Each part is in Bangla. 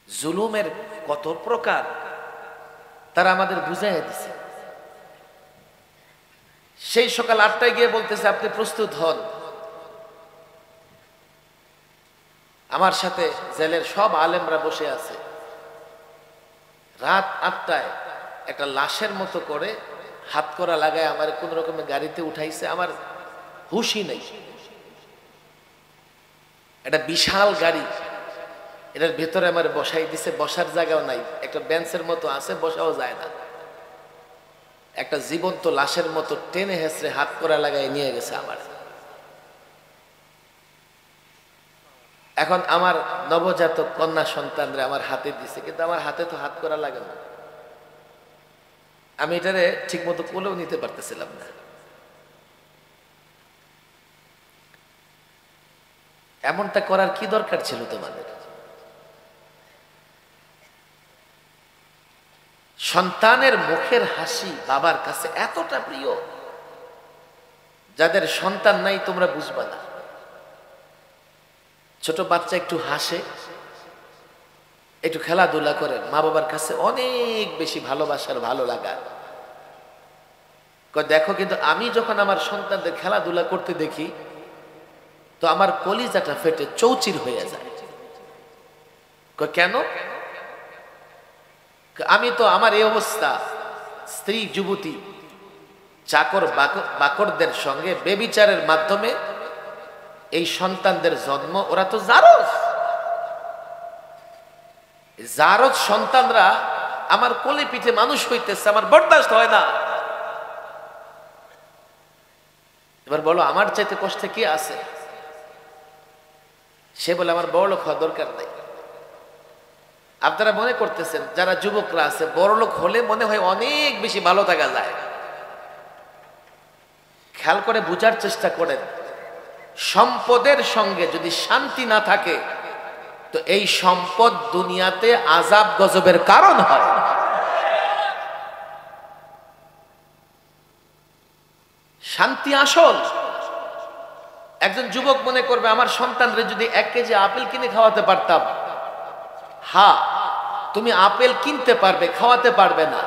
জুলুমের কত প্রকার তারা আমাদের বুঝাইয়া দিছে। সেই সকাল 8টায় গিয়ে বলতেছে আপনি প্রস্তুত হন। আমার সাথে জেলের সব আলেমরা বসে আছে। রাত 8টায় একটা লাশের মতো করে হাত করা লাগায় আমার কোন রকমের গাড়িতে উঠাইছে। আমার হুশই নেই। একটা বিশাল গাড়ি, এটার ভেতরে আমার বসাই দিছে, বসার জায়গাও নাই, একটা বেঞ্চের মতো আছে, বসাও যায় না। একটা জীবন্ত লাশের মতো টেনে হেসড়ে হাত করা লাগায় নিয়ে গেছে আমার। এখন আমার নবজাতক কন্যা সন্তানরা আমার হাতে দিছে, কিন্তু আমার হাতে তো হাত করা লাগে না। আমি এটারে ঠিক মতো কোলেও নিতে পারতেছিলাম না। এমনটা করার কি দরকার ছিল তোমাদের? সন্তানের মুখের হাসি বাবার কাছে এতটা প্রিয়, যাদের সন্তান নাই তোমরা বুঝবা না। ছোট বাচ্চা একটু হাসে, একটু খেলাধুলা করে, মা বাবার কাছে অনেক বেশি ভালোবাসার ভালো লাগার। দেখো, কিন্তু আমি যখন আমার সন্তানদের খেলাধুলা করতে দেখি তো আমার কলিজাটা ফেটে চৌচির হয়ে যায়। কেন? আমি তো আমার এই অবস্থা, স্ত্রী যুবতী চাকর বাকরদের সঙ্গে বেবিচারের মাধ্যমে এই সন্তানদের জন্ম। ওরা তো জারজ সন্তানরা আমার কোলে পিঠে মানুষ হইতেছে, আমার বরদাস্ত হয় না। এবার বলো আমার চাইতে কষ্টে কি আছে? সে বলে আমার বড়লোক হওয়া দরকার নাই। আপনারা মনে করতেছেন যারা যুবকরা আছে বড়লোক হলে মনে হয় অনেক বেশি ভালো থাকা যায়। খেয়াল করে বুঝার চেষ্টা করেন, সম্পদের সঙ্গে যদি শান্তি না থাকে তো এই সম্পদ দুনিয়াতে আযাব গজবের কারণ হয়। শান্তি আসল। একজন যুবক মনে করবে আমার সন্তানরে যদি 1 কেজি আপেল কিনে খাওয়াতে পারতাম। হ্যাঁ, তুমি আপেল কিনতে পারবে, খাওয়াতে পারবে না।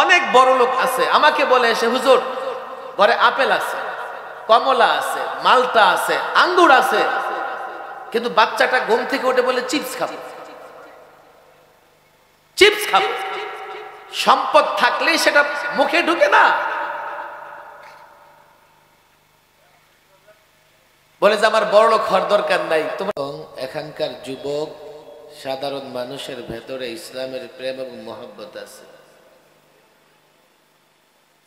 অনেক বড় লোক আছে আমাকে বলে এসে, হুজুর ঘরে আপেল আছে, কমলা আছে, মালটা আছে, আঙ্গুর আছে, কিন্তু বাচ্চাটা ঘুম থেকে উঠে বলে চিপস খাবো, চিপস খাবো। সম্পদ থাকলেই সেটা মুখে ঢুকে না। বলে যে আমার বড় লোক হওয়ার দরকার নাই। তোমার এখানকার যুবক সাধারণ মানুষের ভেতরে ইসলামের প্রেম এবং মহব্বত আছে।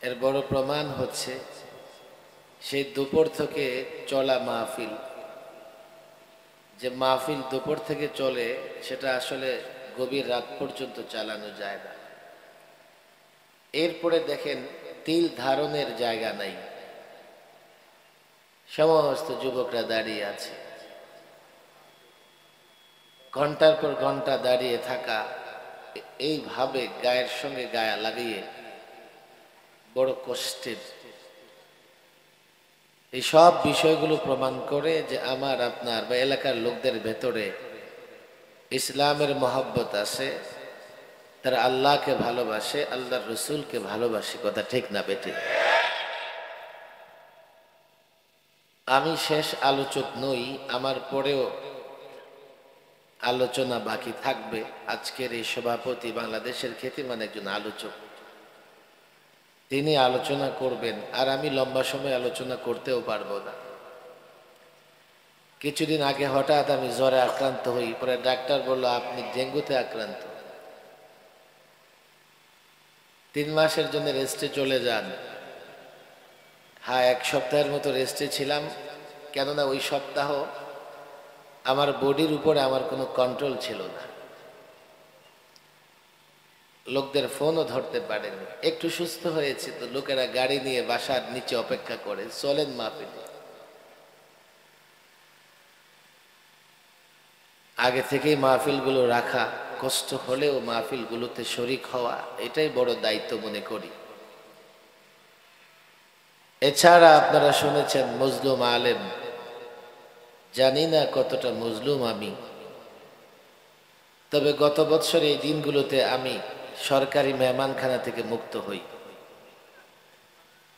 এর বড় প্রমাণ হচ্ছে সেই দুপুর থেকে চলা মাহফিল। যে মাহফিল দুপুর থেকে চলে সেটা আসলে গভীর রাত পর্যন্ত চালানো যায় না। এরপরে দেখেন তিল ধারণের জায়গা নাই, সমস্ত যুবকরা দাঁড়িয়ে আছে। ঘন্টার পর ঘন্টা দাঁড়িয়ে থাকা, এইভাবে গায়ের সঙ্গে গায়ে লাগিয়ে বড় কষ্টের। এই সব বিষয়গুলো প্রমাণ করে যে আমার আপনার বা এলাকার লোকদের ভেতরে ইসলামের মহব্বত আছে, তারা আল্লাহকে ভালোবাসে, আল্লাহর রসুলকে ভালোবাসে। কথা ঠিক না বেঠিক? আমি শেষ আলোচক নই, আমার পরেও আলোচনা বাকি থাকবে। আজকের এই সভাপতি বাংলাদেশের খ্যাতিমান একজন আলোচক, তিনি আলোচনা করবেন, আর আমি লম্বা সময় আলোচনা করতেও পারবো না। কিছুদিন আগে হঠাৎ আমি জ্বরে আক্রান্ত হই, পরে ডাক্তার বলল আপনি ডেঙ্গুতে আক্রান্ত, 3 মাসের জন্য রেস্টে চলে যান। হ্যাঁ, 1 সপ্তাহের মতো রেস্টে ছিলাম, কেননা ওই সপ্তাহ আমার বডির উপরে আমার কোনো কন্ট্রোল ছিল না। লোকদের ফোনও ধরতে পারেনি। একটু সুস্থ হয়েছে তো লোকেরা গাড়ি নিয়ে বাসার নিচে অপেক্ষা করে, চলেন মাহফিলে। আগে থেকেই মাহফিলগুলো রাখা, কষ্ট হলেও মাহফিলগুলোতে শরিক হওয়া, এটাই বড় দায়িত্ব মনে করি। এছাড়া আপনারা শুনেছেন মজলুম আলেম, জানি না কতটা মজলুম আমি। তবে গত বছর এই দিনগুলোতে আমি সরকারি মেহমানখানা থেকে মুক্ত হই।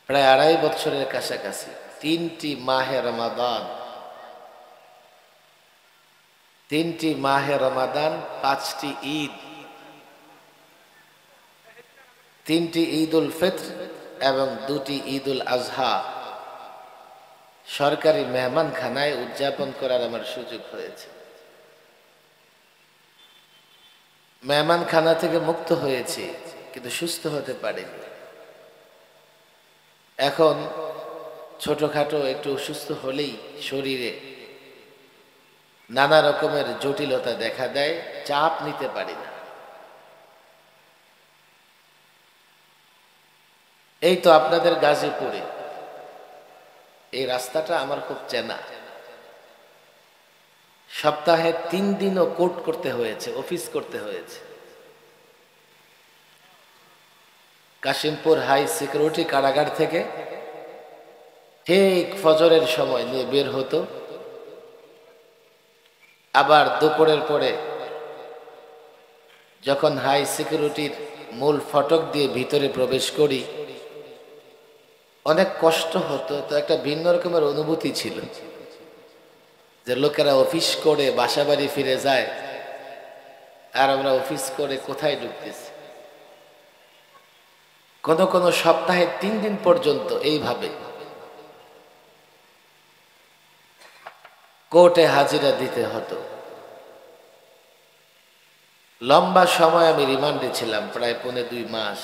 প্রায় 2.5 বছরের কাছাকাছি 3টি মাহে রমাদান, 3টি মাহে রমাদান, 5টি ঈদ, 3টি ঈদ উল ফিত্র এবং 2টি ঈদ উল আজহা সরকারি মেহমানখানায় উদযাপন করার আমার সুযোগ হয়েছে। মেহমানখানা থেকে মুক্ত হয়েছে কিন্তু সুস্থ হতে পারিনি। এখন ছোটখাটো একটু অসুস্থ হলেই শরীরে নানা রকমের জটিলতা দেখা দেয়, চাপ নিতে পারি না। এই তো আপনাদের গাজীপুরে এই রাস্তাটা আমার খুব চেনা। সপ্তাহে 3 দিনও কোর্ট করতে হয়েছে, অফিস করতে হয়েছে। কাশিমপুর হাই সিকিউরিটি কারাগার থেকে ঠিক ফজরের সময় নিয়ে বের হতো, আবার দুপুরের পরে যখন হাই সিকিউরিটির মূল ফটক দিয়ে ভিতরে প্রবেশ করি অনেক কষ্ট হতো। তো একটা ভিন্ন রকমের অনুভূতি ছিল যে লোকেরা অফিস করে বাসা বাড়ি ফিরে যায় আর আমরা অফিস করে কোথায় ঢুকতেছি। কোনো কোনো সপ্তাহে 3 দিন পর্যন্ত এইভাবে কোর্টে হাজিরা দিতে হতো। লম্বা সময় আমি রিমান্ডে ছিলাম, প্রায় 2.5 মাস।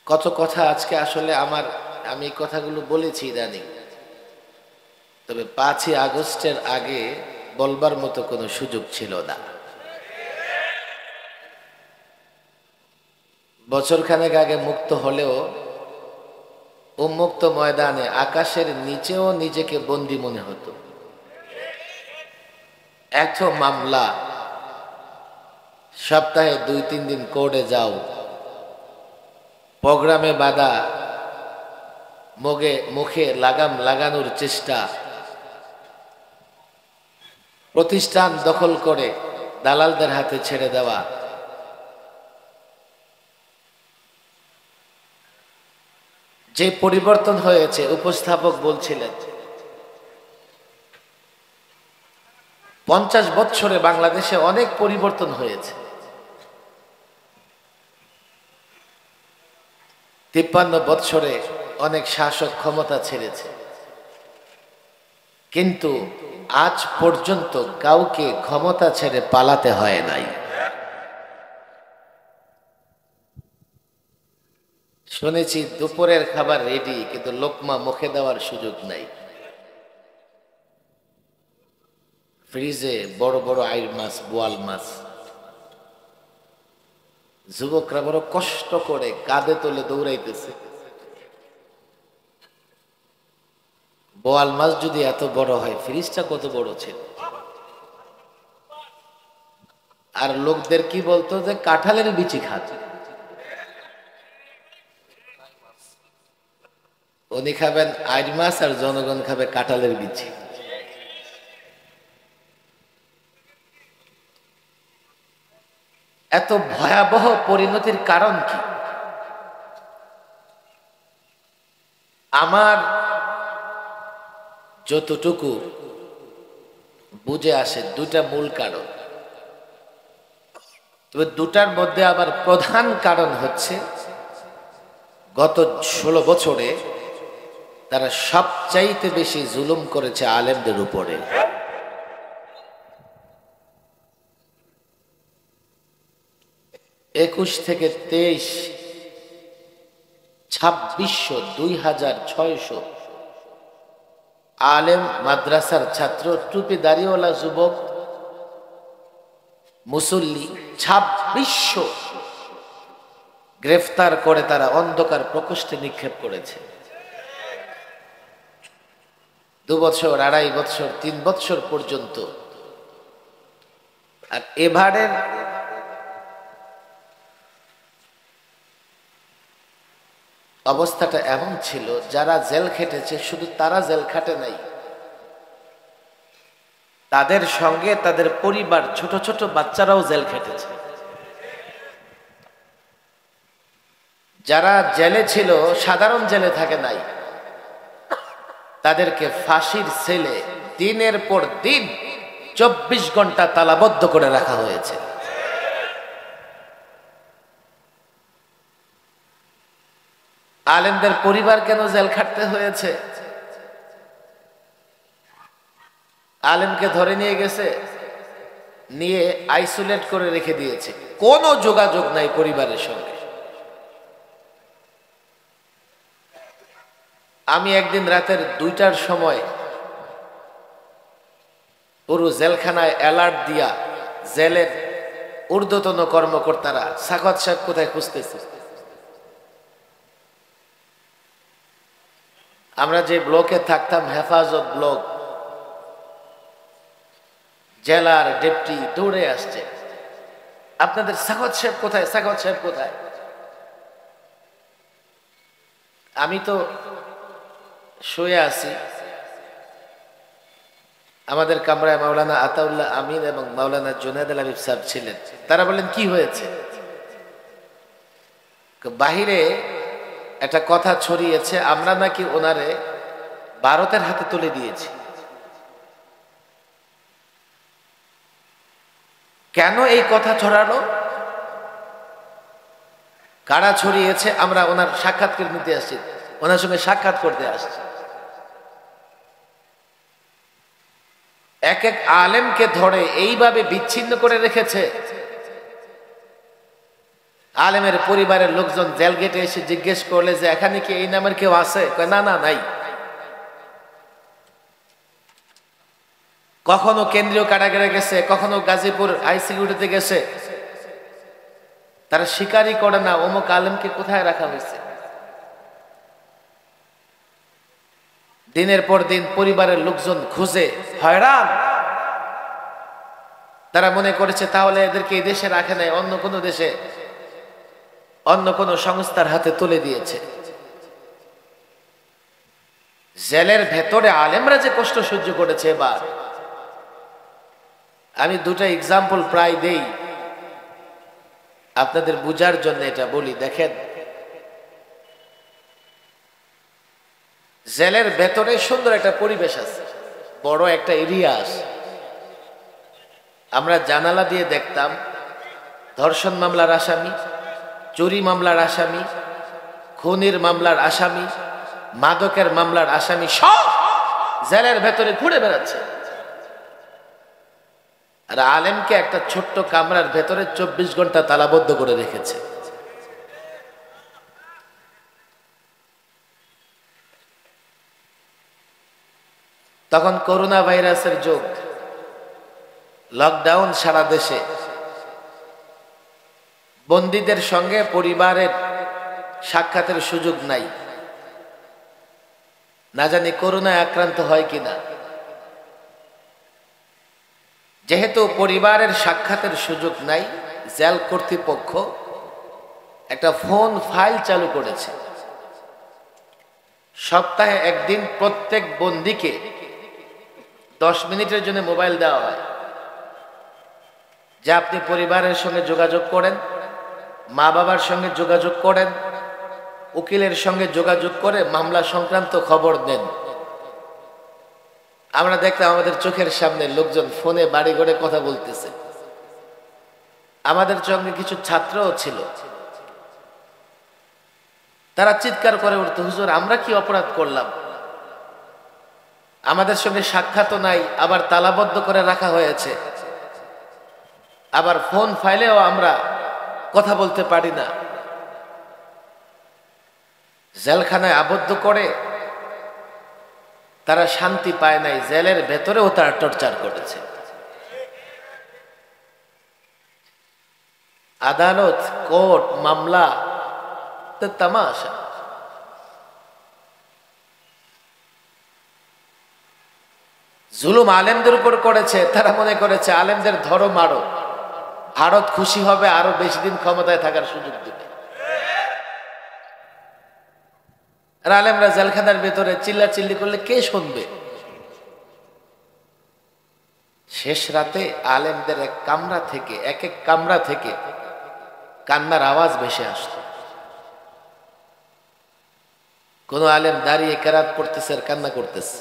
কত কথা আজকে আসলে আমি এই কথাগুলো বলেছি ইদানিং, তবে 5ই আগস্টের আগে বলবার মতো কোনো সুযোগ ছিল না। বছরখানেক আগে মুক্ত হলেও উন্মুক্ত ময়দানে আকাশের নিচেও নিজেকে বন্দী মনে হতো। এত মামলা, সপ্তাহে 2-3 দিন কোর্টে যাও, প্রোগ্রামে বাধা, মুখে লাগাম লাগানোর চেষ্টা, প্রতিষ্ঠান দখল করে দালালদের হাতে ছেড়ে দেওয়া। যে পরিবর্তন হয়েছে, উপস্থাপক বলছিলেন 50 বছরে বাংলাদেশে অনেক পরিবর্তন হয়েছে। 53 বছরে অনেক শাসক ক্ষমতা ছেড়েছে, কিন্তু আজ পর্যন্ত কাউকে ক্ষমতা ছেড়ে পালাতে হয় নাই। শুনেছি দুপুরের খাবার রেডি, কিন্তু লোকমা মুখে দেওয়ার সুযোগ নাই। ফ্রিজে বড় বড় আইর মাছ, বোয়াল মাছ, যুবকরা বড় কষ্ট করে কাঁধে তোলে দৌড়াইতেছে। বোয়াল মাছ যদি এত বড় হয়, ফ্রিজটা কত বড় ছিল। আর লোকদের কি বলতো যে কাঁঠালের বিচি খাচ্ছে, উনি খাবেন আইর মাছ আর জনগণ খাবে কাঁঠালের বিচি। এত ভয়াবহ পরিণতির কারণ কি? আমার যতটুকু বুঝে আসে 2টা মূল কারণ, তবে 2টার মধ্যে আবার প্রধান কারণ হচ্ছে গত 16 বছরে তারা সবচাইতে বেশি জুলুম করেছে আলেমদের উপরে। একুশ থেকে 23, 2600, 2600 আলেম, মাদ্রাসার ছাত্র, টুপি দাড়িওয়ালা যুবক, মুসল্লি 2600 গ্রেফতার করে তারা অন্ধকার প্রকোষ্ঠে নিক্ষেপ করেছে। 2 বছর, 2.5 বছর, 3 বছর পর্যন্ত। আর এবারের অবস্থাটা এমন ছিল, যারা জেল খেটেছে শুধু তারা জেল খাটে নাই, তাদের সঙ্গে তাদের পরিবার, ছোট ছোট বাচ্চারাও জেল খেটেছে। যারা জেলে ছিল সাধারণ জেলে থাকে নাই, তাদেরকে ফাঁসির সেলে দিনের পর দিন 24 ঘন্টা তালাবদ্ধ করে রাখা হয়েছে। আলেমদের পরিবার কেন জেল খাটতে হয়েছে? আলেমকে ধরে নিয়ে গেছে, নিয়ে আইসোলেট করে রেখে দিয়েছে, কোনো যোগাযোগ নাই পরিবারের সঙ্গে। আমি একদিন রাতের 2টার সময় পুরো জেলখানায় অ্যালার্ট দিয়া জেলের ঊর্ধ্বতন কর্মকর্তারা সাখাওয়াত সাহেব কোথায় খুঁজতেছে। আমরা যে ব্লকে থাকতাম, হেফাজত ব্লক, জেলার ডেপুটি দৌড়ে আসছে, আপনাদের সাখাওয়াত সাহেব কোথায়, সাখাওয়াত সাহেব কোথায়? আমি তো শুয়ে আছি, আমাদের কামরায় মাওলানা আতাউল্লাহ আমিন এবং মাওলানা জুনায়েদ আল হাবিব সাহেব ছিলেন। তারা বললেন কি হয়েছে? বাহিরে একটা কথা ছড়িয়েছে, আমরা নাকি ওনারে ভারতের হাতে তুলে দিয়েছি। কেন এই কথা ছড়ালো, কারা ছড়িয়েছে? আমরা ওনার সাক্ষাৎকার নিতে আসছি, ওনার সঙ্গে সাক্ষাৎ করতে আসছি। এক এক আলেমকে ধরে এইভাবে বিচ্ছিন্ন করে রেখেছে। আলেমের পরিবারের লোকজন জেল গেটে এসে জিজ্ঞেস করলে যে এখানে কি এই নামের কেউ আছে? না না, নাই। কখনো কেন্দ্রীয় কারাগারে গেছে, কখনো গাজীপুর আইসিইউতে গেছে, তারা স্বীকারই করে না অমুক আলেমকে কোথায় রাখা হয়েছে। দিনের পর দিন পরিবারের লোকজন খুঁজে হয়রান। তারা মনে করেছে তাহলে এদেরকে এই দেশে রাখে নাই, অন্য কোনো দেশে, অন্য কোনো সংস্থার হাতে তুলে দিয়েছে। জেলের ভেতরে আলেমরা যে কষ্ট সহ্য করেছে এবার, আমি 2টা এক্সাম্পল প্রায় দেই আপনাদের বুঝার জন্য, এটা বলি। দেখেন, জেলের ভেতরে সুন্দর একটা পরিবেশ আছে, বড় একটা এরিয়া আছে। আমরা জানালা দিয়ে দেখতাম ধর্ষণ মামলার আসামি, চুরি মামলার আসামি, খুনের মামলার আসামি, মাদকের মামলার আসামি সব জেলের ভেতরে ঘুরে বেড়াচ্ছে। আর আলেমকে একটা ছোট্ট কামরার ভেতরে 24 ঘন্টা তালাবদ্ধ করে রেখেছে। তখন করোনা ভাইরাসের যুগ, লকডাউন সারা দেশে। বন্দীদের সঙ্গে পরিবারের সাক্ষাতের সুযোগ নাই, না জানি করোনায় আক্রান্ত হয় কিনা। যেহেতু পরিবারের সাক্ষাতের সুযোগ নাই, জেল কর্তৃপক্ষ একটা ফোন ফাইল চালু করেছে। সপ্তাহে একদিন প্রত্যেক বন্দীকে 10 মিনিটের জন্য মোবাইল দেওয়া হয়, যে আপনি পরিবারের সঙ্গে যোগাযোগ করেন, মা বাবার সঙ্গে যোগাযোগ করেন, উকিলের সঙ্গে যোগাযোগ করে মামলা সংক্রান্ত খবর দেন। আমরা দেখলাম আমাদের চোখের সামনে লোকজন ফোনে বাড়ি ঘরে কথা বলতেছে। আমাদের সঙ্গে কিছু ছাত্রও ছিল, তারা চিৎকার করে উঠতো, হুজুর আমরা কি অপরাধ করলাম? আমাদের সঙ্গে সাক্ষাৎও নাই, আবার তালাবদ্ধ করে রাখা হয়েছে, আবার ফোন ফাইলেও আমরা কথা বলতে পারি না। জেলখানায় আবদ্ধ করে তারা শান্তি পায় নাই, জেলের ভেতরেও তারা টর্চার করেছে। আদালত, কোর্ট, মামলা তো তামাশা। জুলুম আলেমদের উপর করেছে, তারা মনে করেছে আলেমদের ধরো মারো, ভারত খুশি হবে, আরো বেশি দিন ক্ষমতায় থাকার সুযোগ দিবে। আর আলেমরা জেলখানার ভেতরে চিল্লা চিল্লি করলে কে শুনবে? শেষ রাতে আলেমদের এক এক কামরা থেকে কান্নার আওয়াজ ভেসে আসতো। কোন আলেম দাঁড়িয়ে কেরাত পড়তেছে আর কান্না করতেছে,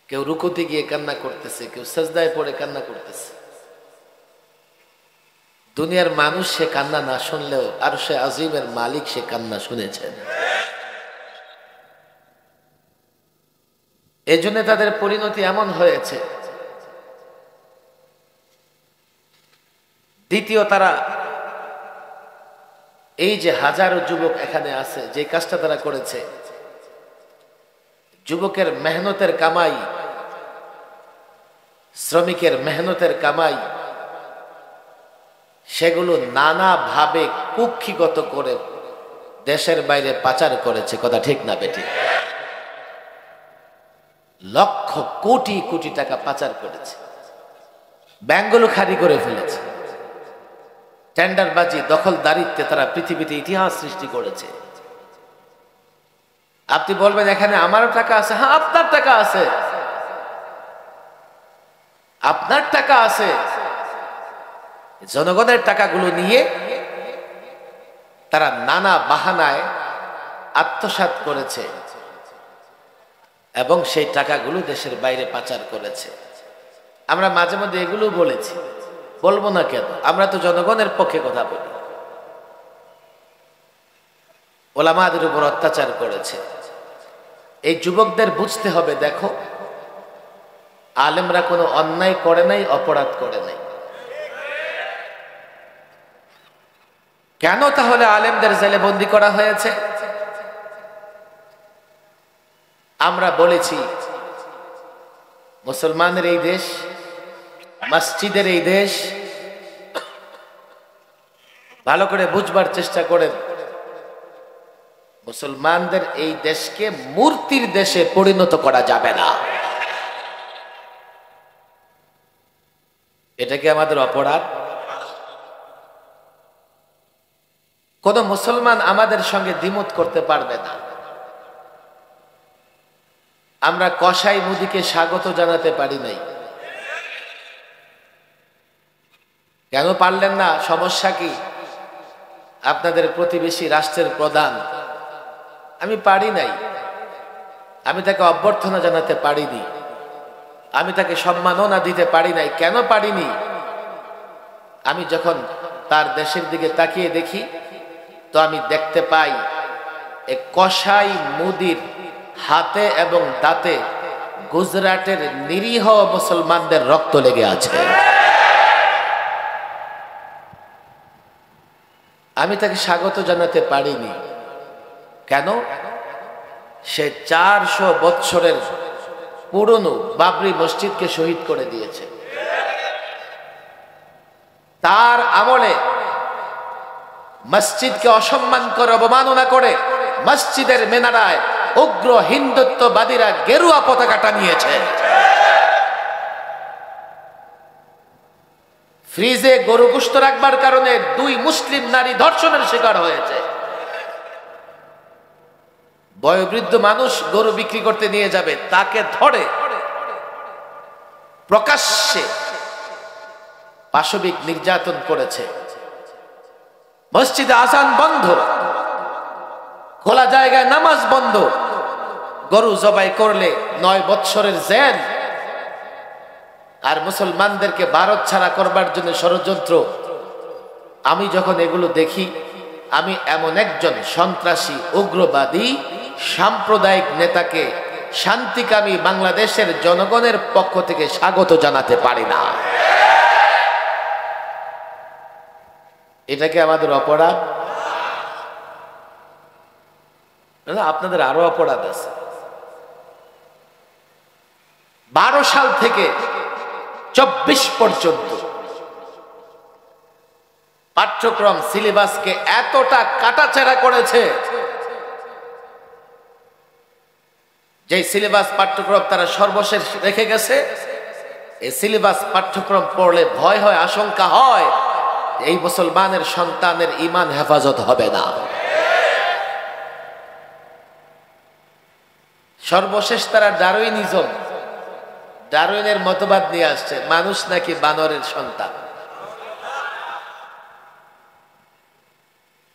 কেউ রুকুতে গিয়ে কান্না করতেছে, কেউ সাজদায় পড়ে কান্না করতেছে। দুনিয়ার মানুষ সে কান্না না শুনলেও আরশে আজিমের মালিক সে কান্না শুনেছেন। এই জন্য তাদের পরিণতি এমন হয়েছে। দ্বিতীয়, তারা এই যে হাজারো যুবক এখানে আছে, যে কাজটা তারা করেছে, যুবকের মেহনতের কামাই, শ্রমিকের মেহনতের কামাই, সেগুলো নানাভাবে কুক্ষিগত করে দেশের বাইরে পাচার করেছে। কথা ঠিক না বেঠিক? লক্ষ কোটি কোটি টাকা পাচার করেছে, ব্যাংকগুলো খালি করে ফেলেছে। টেন্ডারবাজি, দখলদারিত্বে তারা পৃথিবীতে ইতিহাস সৃষ্টি করেছে। আপনি বলবেন এখানে আমারও টাকা আছে। হ্যাঁ, আপনার টাকা আছে, আপনার টাকা আছে। জনগণের টাকাগুলো নিয়ে তারা নানা বাহানায় আত্মসাৎ করেছে এবং সেই টাকাগুলো দেশের বাইরে পাচার করেছে। আমরা মাঝে মধ্যে এগুলো বলেছি, বলবো না কেন? আমরা তো জনগণের পক্ষে কথা বলি। ওলামাদের উপর অত্যাচার করেছে। এই যুবকদের বুঝতে হবে, দেখো, আলেমরা কোনো অন্যায় করে নাই, অপরাধ করে নাই। কেন তাহলে আলেমদের জেলে বন্দি করা হয়েছে? আমরা বলেছি, মুসলমানের এই দেশ, মসজিদের এই দেশ, ভালো করে বুঝবার চেষ্টা করেন। মুসলমানদের এই দেশকে মূর্তির দেশে পরিণত করা যাবে না। এটা কি আমাদের অপরাধ? কোন মুসলমান আমাদের সঙ্গে দ্বিমত করতে পারবে না। আমরা কসাই মুদিকে স্বাগত জানাতে পারি নাই। কেন পারলেন না? সমস্যা কি? আপনাদের প্রতিবেশী রাষ্ট্রের প্রধান, আমি পারি নাই। আমি তাকে অভ্যর্থনা জানাতে পারিনি, আমি তাকে সম্মাননা দিতে পারি নাই। কেন পারিনি? আমি যখন তার দেশের দিকে তাকিয়ে দেখি, তো আমি দেখতে পাই এক কসাই মুদির হাতে এবং দাঁতে গুজরাটের নিরীহ মুসলমানদের রক্ত লেগে আছে। আমি তাকে স্বাগত জানাতে পারিনি। কেন? সে 400 বৎসরের পুরনো বাবরি মসজিদকে শহীদ করে দিয়েছে। তার আমলে মসজিদকে অসম্মান করে, অবমাননা করে মসজিদের মিনারায় উগ্র হিন্দুত্ববাদীরা গেরুয়া পতাকা টানিয়েছে। ফ্রিজে গরু গোশত রাখবার কারণে 2 মুসলিম নারী ধর্ষণের শিকার হয়েছে। বয়োবৃদ্ধ মানুষ গরু বিক্রি করতে নিয়ে যাবে, তাকে ধরে প্রকাশ্যে পাশবিক নির্যাতন করেছে। মসজিদে আযান বন্ধ, খোলা জায়গায় নামাজ বন্ধ, গরু জবাই করলে 9 বৎসরের জেল। আর মুসলমানদেরকে ভারত ছাড়া করবার জন্য ষড়যন্ত্র। আমি যখন এগুলো দেখি, আমি এমন একজন সন্ত্রাসী, উগ্রবাদী, সাম্প্রদায়িক নেতাকে শান্তিকামী বাংলাদেশের জনগণের পক্ষ থেকে স্বাগত জানাতে পারি না। এটা কি আমাদের অপরাধ? আপনাদের আরো অপরাধ আছে। 12 সাল থেকে 24 পর্যন্ত পাঠ্যক্রম সিলেবাসকে এতটা কাটাছেঁড়া করেছে, যে সিলেবাস পাঠ্যক্রম তারা সর্বশেষ রেখে গেছে। এই সিলেবাস পাঠ্যক্রম পড়লে ভয় হয়, আশঙ্কা হয় এই মুসলমানের সন্তানের ঈমান হেফাজত হবে না। সর্বশেষ তারা ডারউইনের মতবাদ নিয়ে আসছে মানুষ নাকি বানরের সন্তান।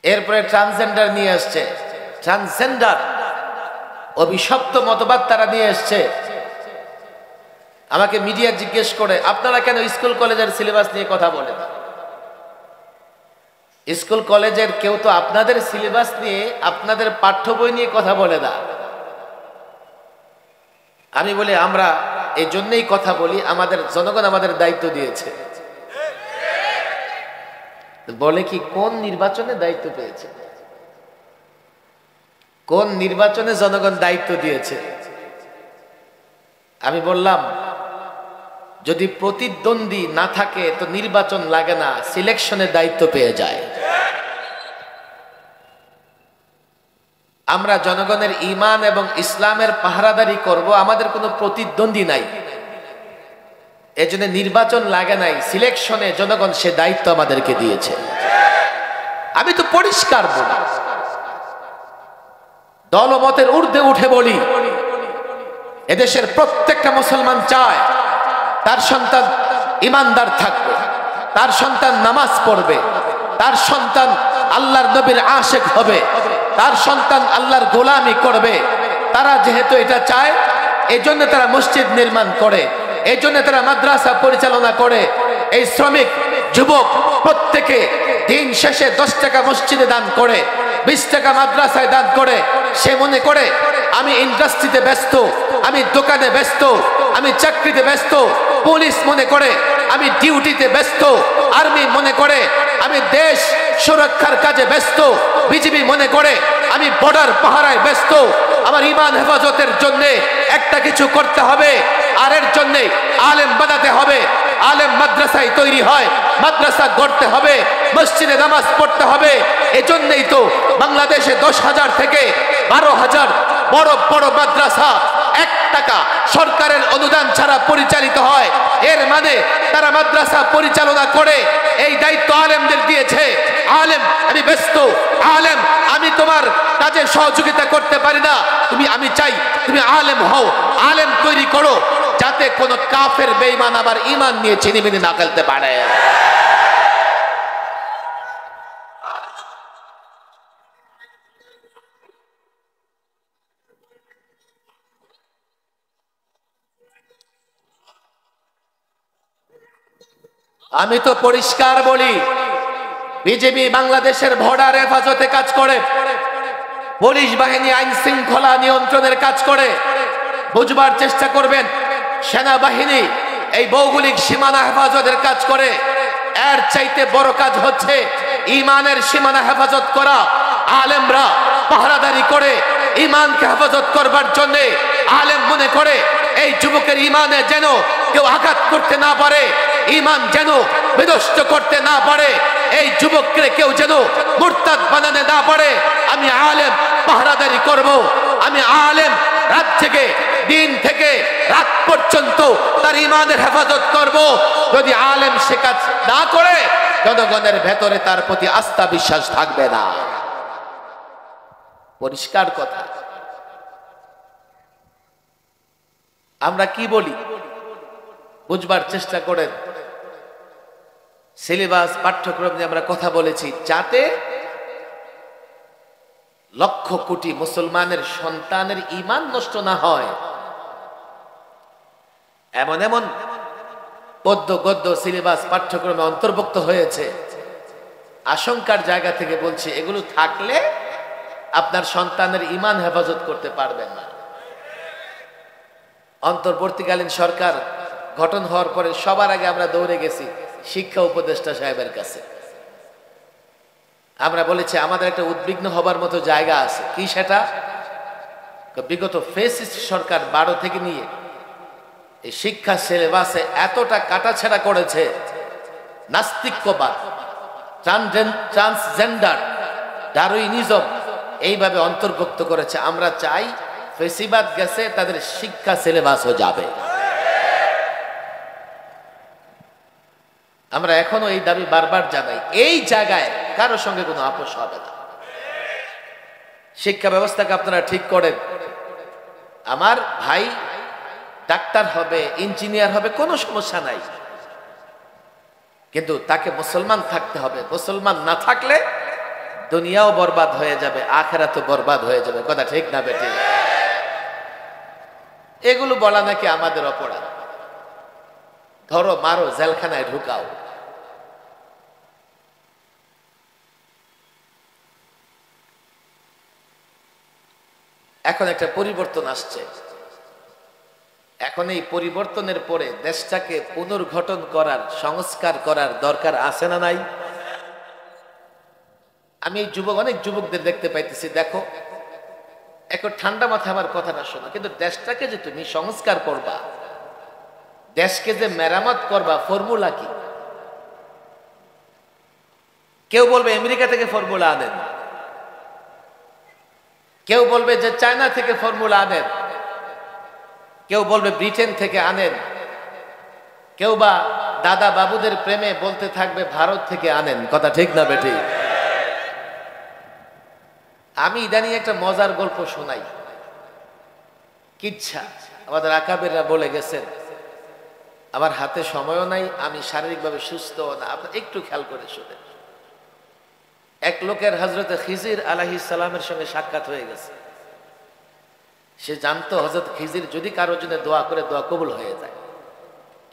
এরপরে ট্রান্সজেন্ডার নিয়ে আসছে, ট্রান্সজেন্ডার অভিশপ্ত মতবাদ তারা নিয়ে আসছে। আমাকে মিডিয়া জিজ্ঞেস করে আপনারা কেন স্কুল কলেজের সিলেবাস নিয়ে কথা বলেন? স্কুল কলেজের কেউ তো আপনাদের সিলেবাস নিয়ে আপনাদের পাঠ্য বই নিয়ে কথা বলে না। আমি বলি আমরা এই জন্যই কথা বলি, আমাদের জনগণ আমাদের দায়িত্ব দিয়েছে। বলে কি কোন নির্বাচনে দায়িত্ব পেয়েছে? কোন নির্বাচনে জনগণ দায়িত্ব দিয়েছে? আমি বললাম যদি প্রতিদ্বন্দ্বী না থাকে তো নির্বাচন লাগে না, সিলেকশনের দায়িত্ব পেয়ে যায়। আমরা জনগণের ঈমান এবং ইসলামের পাহারাদারি করব, আমাদের কোনো প্রতিদ্বন্দ্বী নাই, এজন্য নির্বাচন লাগে নাই, সিলেকশনে জনগণ সে দায়িত্ব আমাদেরকে দিয়েছে। আমি তো পরিষ্কার বলি, দলমতের ঊর্ধ্বে উঠে বলি, এদেশের প্রত্যেকটা মুসলমান চায় তার সন্তান ইমানদার থাকবে, তার সন্তান নামাজ পড়বে, তার সন্তান আল্লাহর নবীর আশিক হবে, তার সন্তান আল্লাহর গোলামি করবে। তারা যেহেতু এটা চায়, এজন্য তারা মসজিদ নির্মাণ করে, এই জন্য তারা মাদ্রাসা পরিচালনা করে। এই শ্রমিক যুবক প্রত্যেকে দিন শেষে 10 টাকা মসজিদে দান করে, 20 টাকা মাদ্রাসায় দান করে। সে মনে করে আমি ইন্ডাস্ট্রিতে ব্যস্ত, আমি দোকানে ব্যস্ত, আমি চাকরিতে ব্যস্ত। পুলিশ মনে করে আমি ডিউটিতে ব্যস্ত, আর্মি মনে করে আমি দেশ সুরক্ষার কাজে ব্যস্ত, বিজিবি মনে করে আমি বর্ডার পাহারায় ব্যস্ত। আমার ঈমান হেফাজতের জন্য একটা কিছু করতে হবে, আর এর জন্য আলেম বানাতে হবে। আলেম মাদ্রাসায় তৈরি হয়, মাদ্রাসা গড়তে হবে, মসজিদে নামাজ পড়তে হবে। এজন্যই তো বাংলাদেশে 10,000 থেকে 12,000 বড় বড় মাদ্রাসা 1 টাকা সরকারের অনুদান ছাড়া পরিচালিত হয়। এর মানে তারা মাদ্রাসা পরিচালনা করে, এই দায়িত্ব আলেমদের দিয়েছে। আলেম আমি ব্যস্ত, আলেম আমি তোমার কাজে সহযোগিতা করতে পারি না, আমি চাই তুমি আলেম হও, আলেম তৈরি করো, যাতে কোনো কাফের বেঈমান আবার ঈমান নিয়ে ছিনিমিনি না ফেলতে পারে। আমি তো পরিষ্কার বলি, বিজেপি বাংলাদেশের বর্ডার হেফাজতে কাজ করে, পুলিশ বাহিনী আইন শৃঙ্খলা নিয়ন্ত্রণের কাজ করে। বুঝবার চেষ্টা করবেন, সেনাবাহিনী এই ভৌগোলিক সীমানা হেফাজতের কাজ করে। এর চাইতে বড় কাজ হচ্ছে ঈমানের সীমানা হেফাজত করা। আলেমরা পাহারাদারি করে ঈমানকে হেফাজত করবার জন্য। আলেম মনে করে এই যুবকের ঈমানে যেন কেউ আঘাত করতে না পারে, ঈমান যেন বিনষ্ট করতে না পারে, এই যুবককে কেউ যেন মুরতাদ বানাতে না পারে। আমি আলেম পাহারাদারি করব, আমি আলেম রাত থেকে দিন থেকে রাত পর্যন্ত তার ঈমানের হেফাজত করব। যদি আলেম সে কাজ না করে, জনগণের ভেতরে তার প্রতি আস্থা বিশ্বাস থাকবে না। পরিষ্কার কথা। আমরা কি বলি বুঝবার চেষ্টা করেন। সিলেবাস পাঠ্যক্রম নিয়ে আমরা কথা বলেছি, যাতে লক্ষ কোটি মুসলমানের সন্তানের ঈমান নষ্ট না হয়। এমন এমন পদ্য গদ্য সিলেবাস পাঠ্যক্রমে অন্তর্ভুক্ত হয়েছে, আশঙ্কার জায়গা থেকে বলছি, এগুলো থাকলে আপনার সন্তানের ঈমান হেফাজত করতে পারবেন না। অন্তর্বর্তীকালীন সরকার গঠন হওয়ার পরে সবার আগে আমরা দৌড়ে গেছি শিক্ষা উপদেষ্টা সাহেবের কাছে। আমরা বলেছি আমাদের একটা উদ্বিগ্ন হবার মতো জায়গা আছে। কি সেটা? বিগত ফ্যাসিস্ট সরকার 12 থেকে নিয়ে এই শিক্ষা সিলেবাসে এতটা কাটাছেড়া করেছে, নাস্তিক্যবাদ, ট্রান্সজেন্ডার, ডারউইনিজম এইভাবে অন্তর্ভুক্ত করেছে। আমরা চাই ফেসিবাদ গেছে, তাদের শিক্ষা সিলেবাসও যাবে। আমরা এখনো এই দাবি বারবার জানাই। এই জায়গায় কারোর সঙ্গে কোনো আপোষ হবে না। শিক্ষা ব্যবস্থাকে আপনারা ঠিক করেন। আমার ভাই ডাক্তার হবে, ইঞ্জিনিয়ার হবে, কোনো সমস্যা নাই, কিন্তু তাকে মুসলমান থাকতে হবে। মুসলমান না থাকলে দুনিয়াও বরবাদ হয়ে যাবে, আখিরাতও বরবাদ হয়ে যাবে। কথা ঠিক না বেটি? এগুলো বলা নাকি আমাদের অপরাধ? ধরো, মারো, জেলখানায় ঢুকাও। এখন একটা পরিবর্তন আসছে। এখন এই পরিবর্তনের পরে দেশটাকে পুনর্গঠন করার, সংস্কার করার দরকার আছে না নাই? আমি এই অনেক যুবকদের দেখতে পাইতেছি, দেখো, এখন ঠান্ডা মাথায় আমার কথাটা শোনো, কিন্তু দেশটাকে যে তুমি সংস্কার করবা, দেশকে যে মেরামত করবা, ফর্মুলা কি? কেউ বলবে আমেরিকা থেকে ফর্মুলা আনেন, কেউ বলবে যে চায়না থেকে ফর্মুলা আনেন, কেউ বলবে ব্রিটেন থেকে আনেন, কেউ বা দাদা বাবুদের প্রেমে বলতে থাকবে ভারত থেকে আনেন। কথা ঠিক না বেটি? আমি ইদানিং একটা মজার গল্প শোনাই, কিচ্ছা। আমাদের আকাবেররা বলে গেছেন, আমার হাতে সময়ও নাই, আমি শারীরিকভাবে সুস্থ না, আপনার একটু খেয়াল করে শুনেন। এক লোকের হযরতে খিজির আলাইহিস সালামের সঙ্গে সাক্ষাৎ হয়ে গেছে। সে জানতো হযরত খিজির যদি কারোর জন্য দোয়া করে, দোয়া কবুল হয়ে যায়।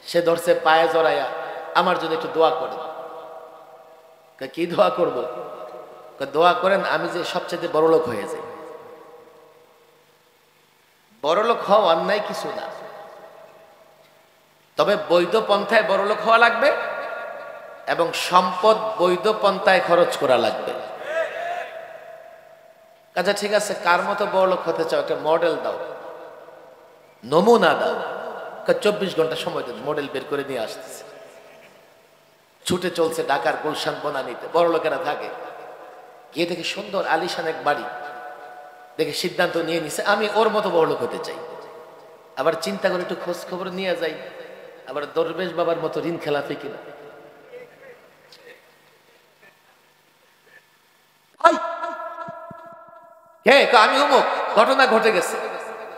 সে ধরছে পায়ে জড়াইয়া, আমার জন্য একটু দোয়া করেন। কি দোয়া করব? দোয়া করেন আমি যে সবচেয়ে বড় লোক হয়ে যাই। বড় লোক হওয়া অন্যায় কিছু না, তবে বৈধ পন্থায় বড় লোক হওয়া লাগবে এবং সম্পদ বৈধ পন্থায় খরচ করা লাগবে। আচ্ছা ঠিক আছে, কার মতো বড় লোক হতে চাও? একটা মডেল দাও, নমুনা দাও। 24 ঘন্টা সময় দেন, মডেল বের করে নিয়ে আসতেছে। ছুটে চলছে ঢাকার গুলশান বনানীতে, বড় লোকেরা থাকে। গিয়ে দেখে সুন্দর আলিশান এক বাড়ি, দেখে সিদ্ধান্ত নিয়ে নিছে আমি ওর মতো বড় লোক হতে চাই। আবার চিন্তা করে একটু খোঁজ খবর নিয়ে যাই, আবার দরবেশ বাবার মতো ঋণ খেলাফি কিনা। আমি অমুক, ঘটনা ঘটে গেছে,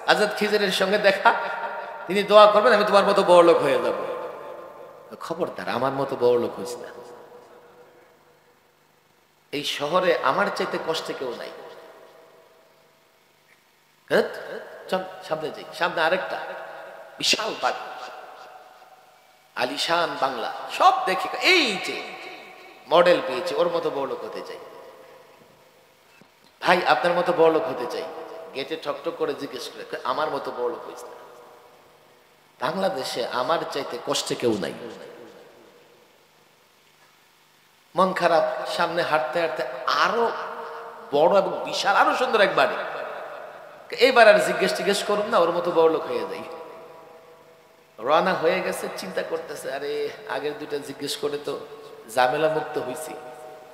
হযরত খিজিরের সঙ্গে দেখা, তিনি দোয়া করবেন আমি তোমার মতো বড় লোক হয়ে যাব। খবরদার, আমার মতো বড় লোক হইস না। এই শহরে আমার চাইতে কষ্টে কেউ নাই। চল সামনে যাই, সামনে আরেকটা বিশাল বাড়ি, আলিশান বাংলা, সব দেখে এই যে মডেল পেয়েছে, ওর মতো বড় লোক হতে চাই। ভাই আপনার মতো বড় লোক হতে চাই। গেটে ঠকঠক করে জিজ্ঞেস করে, আমার মতো বড় লোক হইস না। বাংলাদেশে আমার চাইতে কষ্টে কেউ নাই। মন খারাপ, সামনে হাঁটতে হাঁটতে আরো বড় এবং বিশাল, আরো সুন্দর এক বাড়ি। এইবার আর জিজ্ঞেস করুন না, ওর মতো বড় লোক হয়ে যাই। রওনা হয়ে গেছে, চিন্তা করতেছে, আরে আগের দুইটা জিজ্ঞেস করে তো ঝামেলা মুক্ত হইছি,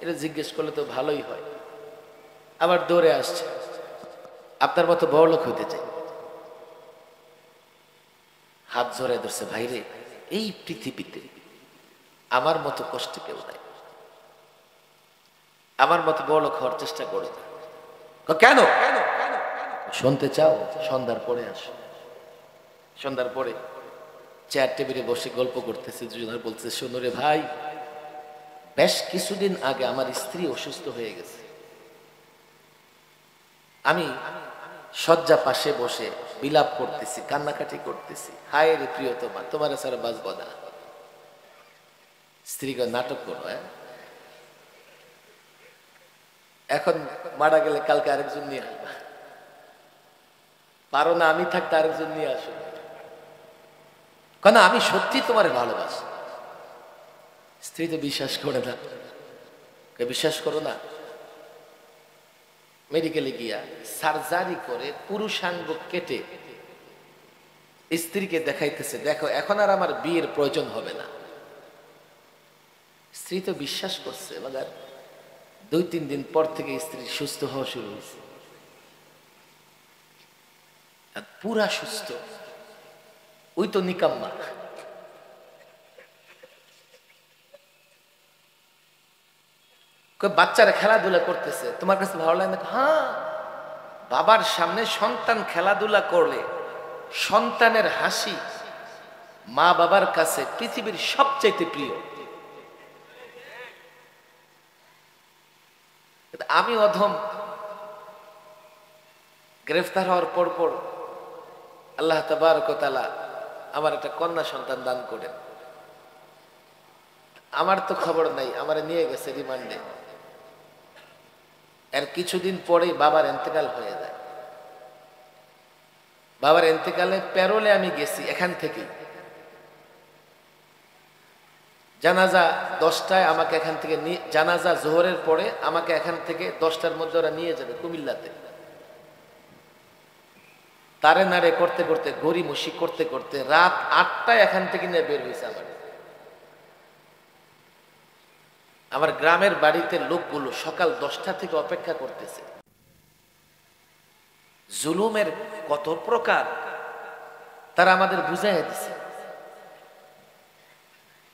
এটা জিজ্ঞেস করলে তো ভালোই হয়। আবার দৌড়ে আসছে, আপনার মতো বড় লোক হইতে চাই। হাত ধরে ধরছে, ভাইরে এই পৃথিবীতে আমার মতো কষ্ট কেউ নাই, আমার মতো বড় লোক হওয়ার চেষ্টা করে। কেন শুনতে চাও? সন্ধ্যার পরে আসো। সন্ধ্যার পরে চেয়ার টেবিলে বসে গল্প করতেছে দুজনের, বলতেছে শোনো রে ভাই, বেশ কিছুদিন আগে আমার স্ত্রী অসুস্থ হয়ে গেছে। আমি শয্যা পাশে বসে বিলাপ করতেছি, কান্নাকাটি করতেছি, হায় রে প্রিয়তমা, তোমার ছাড়া বাঁচব না। স্ত্রীকে নাটক করো, এখন মারা গেলে কালকে আরেকজন নিয়ে আসবা, পারো না আমি থাকতে আরেকজন নিয়ে আসো, কেন আমি সত্যি তোমার ভালোবাসি। স্ত্রী তো বিশ্বাস করে না, বিশ্বাস করো না। মেডিকেলে গিয়া সার্জারি করে পুরুষাঙ্গ কেটে স্ত্রীকে দেখাইতেছে, দেখো এখন আর আমার বিয়ের প্রয়োজন হবে না। স্ত্রী তো বিশ্বাস করছে, মগার 2-3 দিন পর থেকে স্ত্রী সুস্থ হওয়া শুরু হয়েছে, পুরা সুস্থ। ওই তো নিকাম্মা। বাচ্চারা খেলাধুলা করতেছে, তোমার কাছে ভালো লাগে না? হ্যাঁ, বাবার সামনে সন্তান খেলাধুলা করলে সন্তানের হাসি মা বাবার কাছে পৃথিবীর সবচাইতে প্রিয়। আমি অধম গ্রেফতার হওয়ার পর পর আল্লাহ তাবারক ওয়া তাআলা আমার একটা কন্যা সন্তান দান করেন। আমার তো খবর নাই, আমার নিয়ে গেছে রিমান্ডে। এর কিছুদিন পরেই বাবার ইন্তেকাল হয়ে যায়। বাবার ইন্তেকালে প্যারোলে আমি গেছি এখান থেকে। জানাজা 10টায় আমাকে এখান থেকে জানাজা জোহরের পরে আমাকে এখান থেকে 10টার মধ্যে ওরা নিয়ে যাবে কুমিল্লাতে। তারে নাড়ে করতে করতে গড়িমসি করতে করতে রাত 8টায় এখান থেকে নিয়ে বের হয়েছে। আমার গ্রামের বাড়িতে লোকগুলো সকাল 10টা থেকে অপেক্ষা করতেছে। জুলুমের কত প্রকার তারা আমাদের বুঝাইয়া দিছে।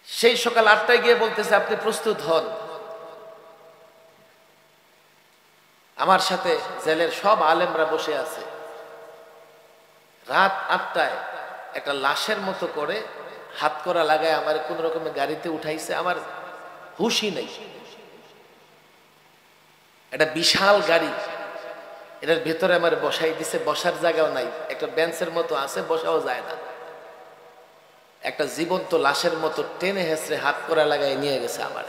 সেই সকাল 8টায় গিয়ে বলতেছে আপনি প্রস্তুত হন। আমার সাথে জেলের সব আলেমরা বসে আছে। রাত 8টায় একটা লাশের মতো করে হাত করা লাগায় আমার কোন রকমের গাড়িতে উঠাইছে। আমার হুশই নেই। একটা বিশাল গাড়ি, এটার ভেতরে আমার বসাই দিছে, বসার জায়গাও নাই, একটা বেঞ্চের মতো আছে, বসাও যায় না। একটা জীবন্ত লাশের মতো টেনে হেসড়ে হাত করা লাগায় নিয়ে গেছে আমার।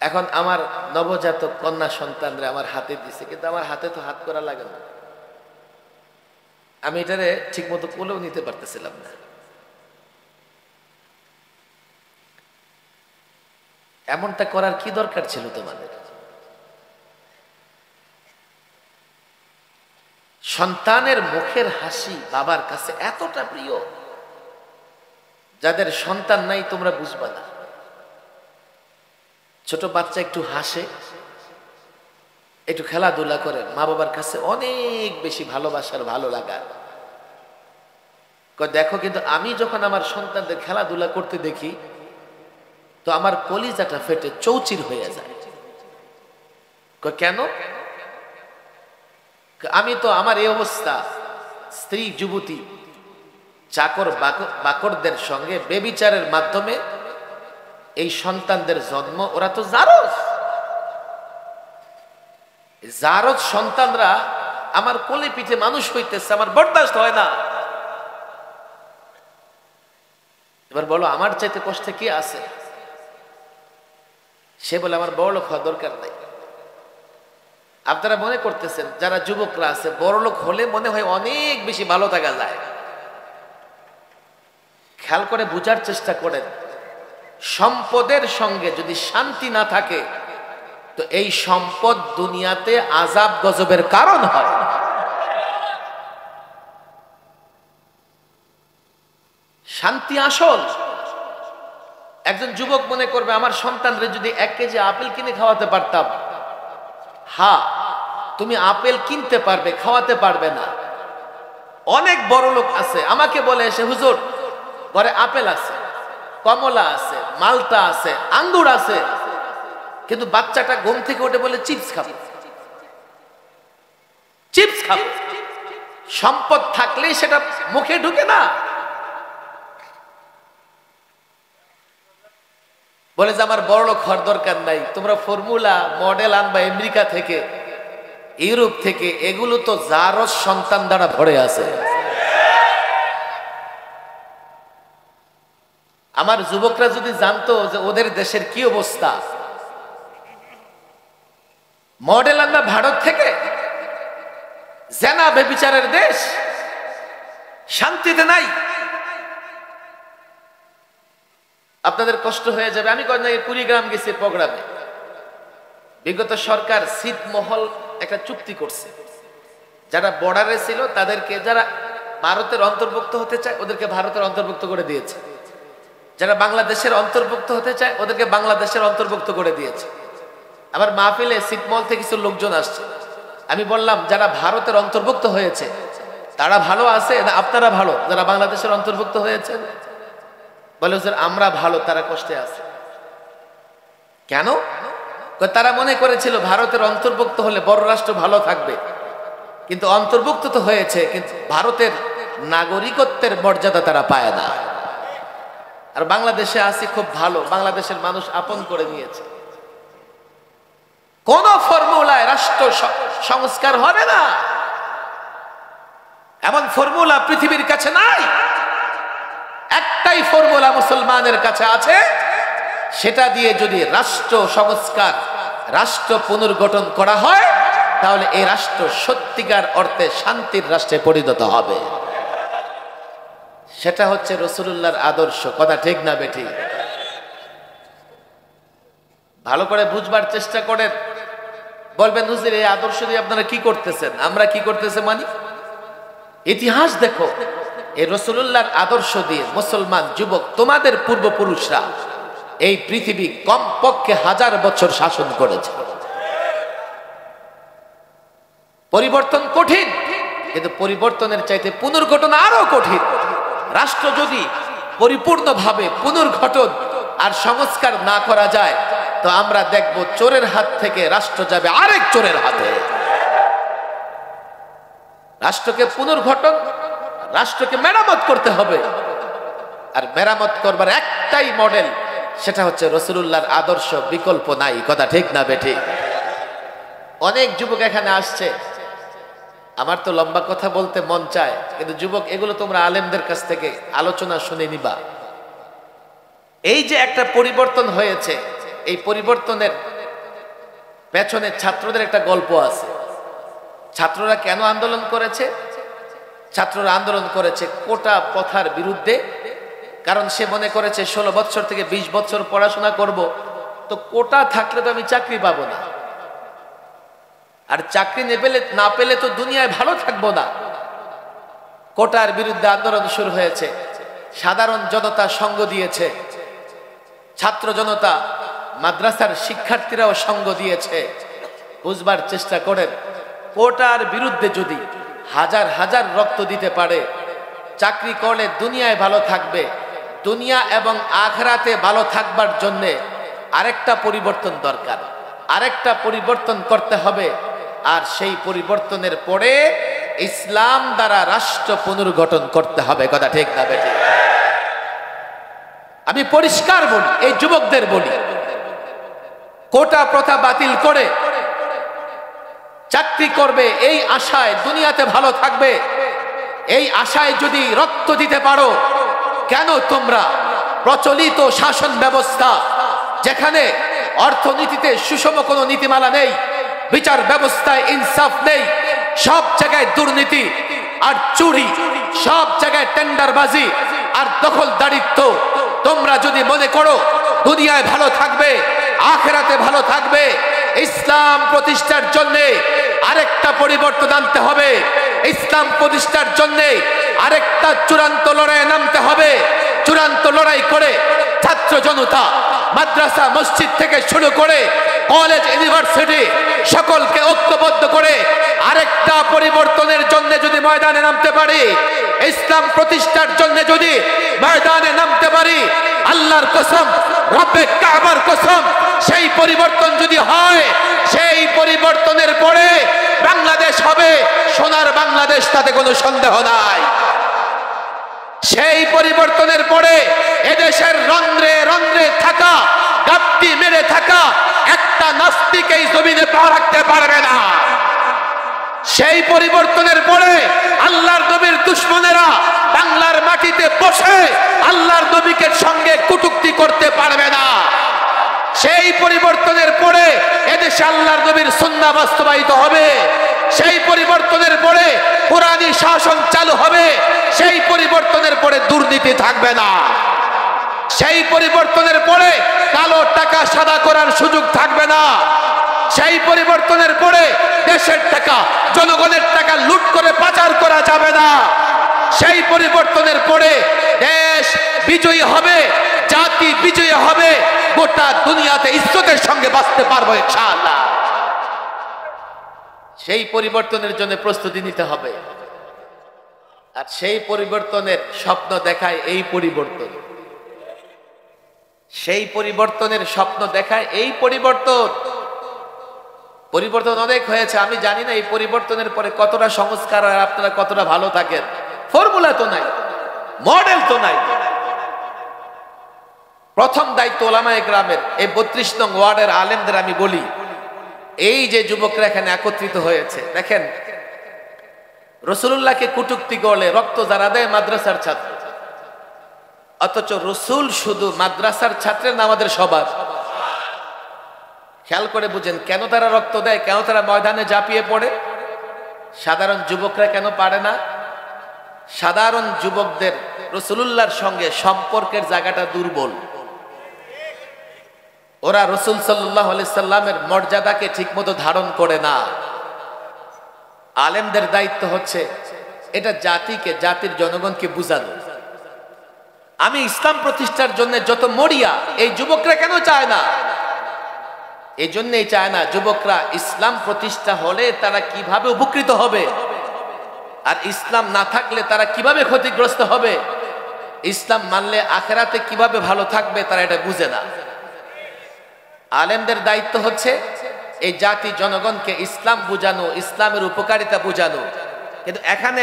এখন আমার নবজাতক কন্যা সন্তানরা আমার হাতে দিছে, কিন্তু আমার হাতে তো হাত করা লাগে না। আমি এটারে ঠিক মতো কোলেও নিতে পারতেছিলাম না। এমনটা করার কি দরকার ছিল তোমাদের? সন্তানের মুখের হাসি বাবার কাছে এতটা প্রিয়, যাদের সন্তান নাই তোমরা বুঝবা না। ছোট বাচ্চা একটু হাসে, একটু খেলাধুলা করে, মা বাবার কাছে অনেক বেশি ভালোবাসার ভালো লাগা। দেখো, কিন্তু আমি যখন আমার সন্তানদের খেলাধুলা করতে দেখি তো আমার কলিজাটা ফেটে চৌচির হয়ে যায়। কেন? আমি তো আমার এই অবস্থা, স্ত্রী যুবতী চাকর বাকরদের সঙ্গে বেবিচারের মাধ্যমে এই সন্তানদের জন্ম। ওরা তো জারজ সন্তানরা আমার কোলে পিঠে মানুষ হইতেছে, আমার বরদাস্ত হয় না। এবার বলো আমার চাইতে কষ্টে কি আছে? সে বলে আমার বড়লোক হওয়া দরকার নাই। আপনারা মনে করতেছেন যারা যুবকরা আছে বড়লোক হলে মনে হয় অনেক বেশি ভালো থাকা যায়। খেয়াল করে বুঝার চেষ্টা করেন, সম্পদের সঙ্গে যদি শান্তি না থাকে তো এই সম্পদ দুনিয়াতে আযাব গজবের কারণ হয়। শান্তি আসল। একজন যুবক মনে করবে আমার সন্তানরে যদি 1 কেজি আপেল কিনে খাওয়াতে পারতাম। হ্যাঁ, তুমি আপেল কিনতে পারবে, খাওয়াতে পারবে না। অনেক বড় লোক আছে আমাকে বলে এসে, হুজুর ঘরে আপেল আছে, কমলা আছে, মালটা আছে, আঙ্গুর আছে, কিন্তু বাচ্চাটা ঘুম থেকে উঠে বলে চিপস খাবো, চিপস খাবো। সম্পদ থাকলেই সেটা মুখে ঢুকে না। বলে যে আমার বড়লোক হওয়ার দরকার নাই, তোমরা ফর্মুলা মডেল আনবা আমেরিকা থেকে, ইউরোপ থেকে, এগুলো তো জারজ সন্তান দ্বারা ভরে আছে। আমার যুবকরা যদি জানতো যে ওদের দেশের কি অবস্থা, মডেল আনবা ভারত থেকে, জেনা বেবিচারের দেশ, শান্তিতে নাই। আপনাদের কষ্ট হয়ে যাবে। আমি কয়েকদিন আগে কুড়িগ্রাম গেছি প্রোগ্রামে। বিগত সরকার ছিটমহল একটা চুক্তি করছে, যারা বর্ডারে ছিল তাদেরকে, যারা ভারতের অন্তর্ভুক্ত হতে চায় ওদেরকে ভারতের অন্তর্ভুক্ত করে দিয়েছে, যারা বাংলাদেশের অন্তর্ভুক্ত হতে চায় ওদেরকে বাংলাদেশের অন্তর্ভুক্ত করে দিয়েছে। আবার মাহফিলে ছিটমহল থেকে কিছু লোকজন আসছে। আমি বললাম যারা ভারতের অন্তর্ভুক্ত হয়েছে তারা ভালো আছে না আপনারা ভালো যারা বাংলাদেশের অন্তর্ভুক্ত হয়েছে? বলে হুজুর আমরা ভালো, তারা কষ্টে আছে। কেন? তারা মনে করেছিল ভারতের অন্তর্ভুক্ত হলে বড় রাষ্ট্র ভালো থাকবে, কিন্তু অন্তর্ভুক্ত তো হয়েছে, কিন্তু ভারতের নাগরিকত্বের মর্যাদা তারা পায় না। আর বাংলাদেশে আছি খুব ভালো, বাংলাদেশের মানুষ আপন করে নিয়েছে। কোন ফর্মুলায় রাষ্ট্র সংস্কার হবে না, এমন ফর্মুলা পৃথিবীর কাছে নাই। একটাই ফর্মুলা মুসলমানের কাছে আছে, সেটা দিয়ে যদি রাষ্ট্র সংস্কার, রাষ্ট্র পুনর্গঠন করা হয়, তাহলে এই রাষ্ট্র সত্যিকার অর্থে শান্তির রাষ্ট্রে পরিণত হবে। সেটা হচ্ছে রাসূলুল্লাহর আদর্শ। কথা ঠিক না বেঠিক? ভালো করে বুঝবার চেষ্টা করেন। বলবেন হুজুর এই আদর্শ দিয়ে আপনারা কি করতেছেন? আমরা কি করতেছে মানে? ইতিহাস দেখো, এই রাসূলুল্লাহর আদর্শ দিয়ে মুসলমান যুবক, তোমাদের পূর্বপুরুষরা এই পৃথিবী কমপক্ষে 1000 বছর শাসন করেছে। পরিবর্তন কঠিন, কিন্তু পরিবর্তনের চাইতে পুনর্গঠন আরো কঠিন। রাষ্ট্র যদি পরিপূর্ণভাবে পুনর্গঠন আর সংস্কার না করা যায়, তো আমরা দেখব চোরের হাত থেকে রাষ্ট্র যাবে আরেক চোরের হাতে। রাষ্ট্রকে পুনর্গঠন, রাষ্ট্রকে মেরামত করতে হবে। আর মেরামত করবার একটাই মডেল, সেটা হচ্ছে রাসূলুল্লাহর আদর্শ, বিকল্প নাই। কথা ঠিক না বেঠিক? অনেক যুবক এখানে আসছে, আমার তো লম্বা কথা বলতে মন চায়, কিন্তু যুবক এগুলো তোমরা আলেমদের কাছ থেকে আলোচনা শুনে নিবা। এই যে একটা পরিবর্তন হয়েছে, এই পরিবর্তনের পেছনে ছাত্রদের একটা গল্প আছে। ছাত্ররা কেন আন্দোলন করেছে? ছাত্ররা আন্দোলন করেছে কোটা প্রথার বিরুদ্ধে। কারণ সে মনে করেছে 16 বছর থেকে 20 বছর পড়াশোনা করব, তো কোটা থাকলে তো আমি চাকরি পাবো না, আর চাকরি না পেলে তো দুনিয়ায় ভালো থাকবো না। কোটার বিরুদ্ধে আন্দোলন শুরু হয়েছে। সাধারণ জনতা সঙ্গ দিয়েছে, ছাত্র জনতা, মাদ্রাসার শিক্ষার্থীরাও সঙ্গ দিয়েছে। বুঝবার চেষ্টা করেন, কোটার বিরুদ্ধে যদি হাজার হাজার রক্ত দিতে পারে, চাকরি করলে দুনিয়ায় ভালো থাকবে, দুনিয়া এবং আখিরাতে ভালো থাকবার জন্য আরেকটা পরিবর্তন দরকার, আরেকটা পরিবর্তন করতে হবে। আর সেই পরিবর্তনের পরে ইসলাম দ্বারা রাষ্ট্র পুনর্গঠন করতে হবে। কথা ঠিক না বেঠিক? আমি পরিষ্কার বলি, এই যুবকদের বলি, কোটা প্রথা বাতিল করে চাকরি করবে এই আশায়, দুনিয়াতে ভালো থাকবে এই আশায় যদি রক্ত দিতে পারো, কেন তোমরা প্রচলিত শাসন ব্যবস্থা, যেখানে অর্থনীতিতে সুষম কোনো নীতিমালা নেই, বিচার ব্যবস্থায় ইনসাফ নেই, সব জায়গায় দুর্নীতি আর চুরি, সব জায়গায় টেন্ডারবাজি আর দখলদারিত্ব, তোমরা যদি মনে করো দুনিয়ায় ভালো থাকবে, আখিরাতে ভালো থাকবে, ইসলাম প্রতিষ্ঠার জন্য আরেকটা পরিবর্তন আনতে হবে, ইসলাম প্রতিষ্ঠার জন্য আরেকটা চূড়ান্ত লড়াইয়ে নামতে হবে। চূড়ান্ত লড়াই করে ছাত্র জনতা, মাদ্রাসা মসজিদ থেকে শুরু করে কলেজ ইউনিভার্সিটি সকলকে ঐক্যবদ্ধ করে আরেকটা পরিবর্তনের জন্য যদি ময়দানে নামতে পারি, ইসলাম প্রতিষ্ঠার জন্য যদি ময়দানে নামতে পারি, আল্লাহর কসম, রব্বে কাবার কসম, সেই পরিবর্তন যদি হয়, সেই পরিবর্তনের পরে বাংলাদেশ হবে সোনার বাংলাদেশ, তাতে কোনো সন্দেহ নাই। সেই পরিবর্তনের পরে এদেশের রন্ধ্রে রন্ধ্রে থাকা, গাপ্তি মেরে থাকা একটা নাস্তিক এই জমিনে পা রাখতে পারবে না। সেই পরিবর্তনের পরে আল্লাহর নবীর দুশমনেরা বাংলার মাটিতে বসে আল্লাহর নবীকে সঙ্গে কটূক্তি করতে পারবে না। সেই পরিবর্তনের পরে এদেশে আল্লাহর নবীর সুন্নাহ বাস্তবায়িত হবে। সেই পরিবর্তনের পরে কোরআনী শাসন চালু হবে। সেই পরিবর্তনের পরে দুর্নীতি থাকবে না। সেই পরিবর্তনের পরে কালো টাকা সাদা করার সুযোগ থাকবে না। সেই পরিবর্তনের পরে দেশের টাকা, জনগণের টাকা লুট করে পাচার করা যাবে না। সেই পরিবর্তনের পরে দেশ বিজয়ী হবে, জাতি বিজয়ী হবে, গোটা দুনিয়াতে ইজ্জতের সঙ্গে বাঁচতে পারবো ইনশাআল্লাহ। সেই পরিবর্তনের জন্য প্রস্তুতি নিতে হবে। আর সেই পরিবর্তনের স্বপ্ন দেখায় এই পরিবর্তন, সেই পরিবর্তনের স্বপ্ন দেখায় এই পরিবর্তন। পরিবর্তন অনেক হয়েছে, আমি জানি না এই পরিবর্তনের পরে কতটা সংস্কার আর আপনারা কতটা ভালো থাকেন। ফর্মুলা তো নাই, মডেল তো নাই। প্রথম দায়িত্ব ওলামায়ে কেরামের, এই ৩২ নং ওয়ার্ডের আলেমদের আমি বলি, এই যে যুবকরা এখানে একত্রিত হয়েছে, দেখেন রসুলুল্লাহকে কুটুক্তি করলে রক্ত যারা দেয় মাদ্রাসার ছাত্র, অথচ রসুল শুধু মাদ্রাসার ছাত্রের না আমাদের সবার। খেয়াল করে বুঝেন কেন তারা রক্ত দেয়, কেন তারা ময়দানে ঝাঁপিয়ে পড়ে। সাধারণ যুবকরা কেন পারে না? সাধারণ যুবকদের রসুলুল্লাহর সঙ্গে সম্পর্কের জায়গাটা দুর্বল। ওরা রসুল সাল্লাল্লাহু আলাইহি সাল্লামের মর্যাদাকে ঠিকমতো ধারণ করে না। আলেমদের দায়িত্ব হচ্ছে এটা জাতিকে, জাতির জনগণকে বুঝানো। আমি ইসলাম প্রতিষ্ঠার জন্য যত মরিয়া, এই যুবকরা কেন চায় না? এই জন্যই চায় না, যুবকরা ইসলাম প্রতিষ্ঠা হলে তারা কিভাবে উপকৃত হবে, আর ইসলাম না থাকলে তারা কিভাবে ক্ষতিগ্রস্ত হবে, ইসলাম মানলে আখেরাতে কিভাবে ভালো থাকবে, তারা এটা বুঝে না। আলেমদের দায়িত্ব হচ্ছে এই জাতি জনগণকে ইসলাম বুঝানো, ইসলামের উপকারিতা বুঝানো। কিন্তু এখানে